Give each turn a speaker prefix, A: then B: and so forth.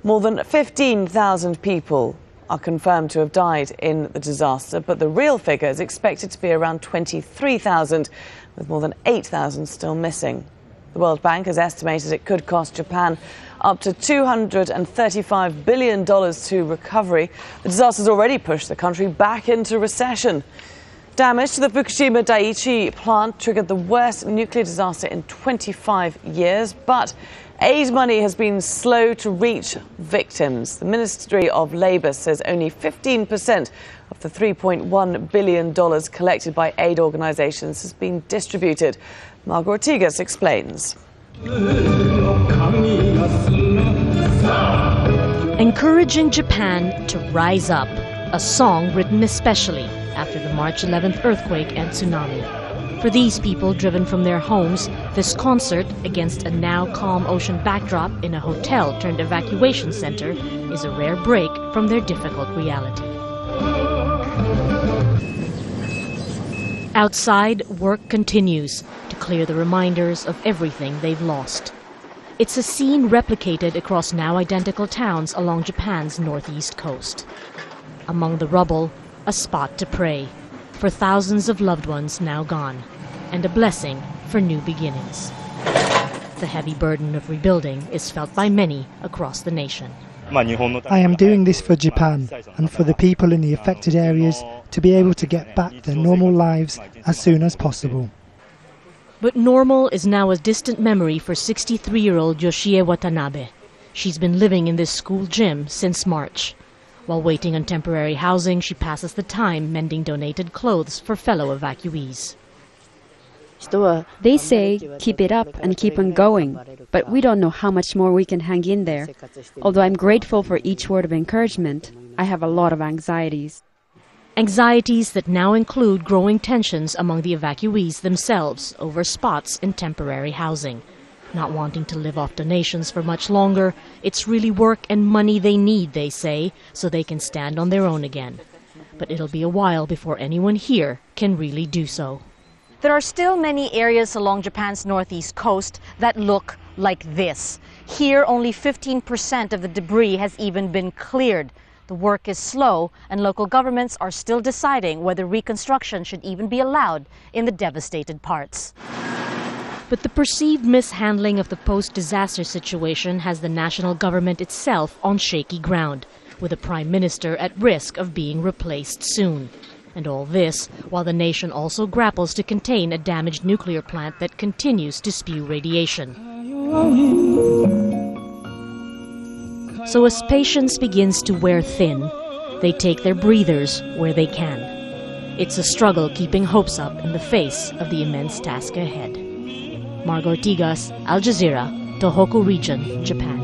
A: More than 15,000 people are confirmed to have died in the disaster, but the real figure is expected to be around 23,000, with more than 8,000 still missing. The World Bank has estimated it could cost Japan up to $235 billion to recovery. The disaster has already pushed the country back into recession. Damage to the Fukushima Daiichi plant triggered the worst nuclear disaster in 25 years, but aid money has been slow to reach victims. The Ministry of Labour says only 15% of the $3.1 billion collected by aid organisations has been distributed. Marga Ortigas explains.
B: Encouraging Japan to rise up, a song written especially after the March 11th earthquake and tsunami. For these people driven from their homes, this concert against a now calm ocean backdrop in a hotel turned evacuation center is a rare break from their difficult reality. Outside, work continues to clear the reminders of everything they've lost. It's a scene replicated across now identical towns along Japan's northeast coast. Among the rubble, a spot to pray for thousands of loved ones now gone, and a blessing for new beginnings. The heavy burden of rebuilding is felt by many across the nation.
C: I am doing this for Japan and for the people in the affected areas to be able to get back their normal lives as soon as possible.
B: But normal is now a distant memory for 63-year-old YOSHIE Watanabe. She's been living in this school gym since March. While waiting on temporary housing, she passes the time mending donated clothes for fellow evacuees.
D: They say, keep it up and keep on going, but we don't know how much more we can hang in there. Although I'm grateful for each word of encouragement, I have a lot of anxieties.
B: Anxieties that now include growing tensions among the evacuees themselves over spots in temporary housing. Not wanting to live off donations for much longer, it's really work and money they need, they say, so they can stand on their own again. But it'll be a while before anyone here can really do so.
E: There are still many areas along Japan's northeast coast that look like this. Here, only 15% of the debris has even been cleared. The work is slow, and local governments are still deciding whether reconstruction should even be allowed in the devastated parts.
B: But the perceived mishandling of the post-disaster situation has the national government itself on shaky ground, with the Prime Minister at risk of being replaced soon. And all this while the nation also grapples to contain a damaged nuclear plant that continues to spew radiation. So as patience begins to wear thin, they take their breathers where they can. It's a struggle keeping hopes up in the face of the immense task ahead. Marga Ortigas, Al Jazeera, Tohoku Region, Japan.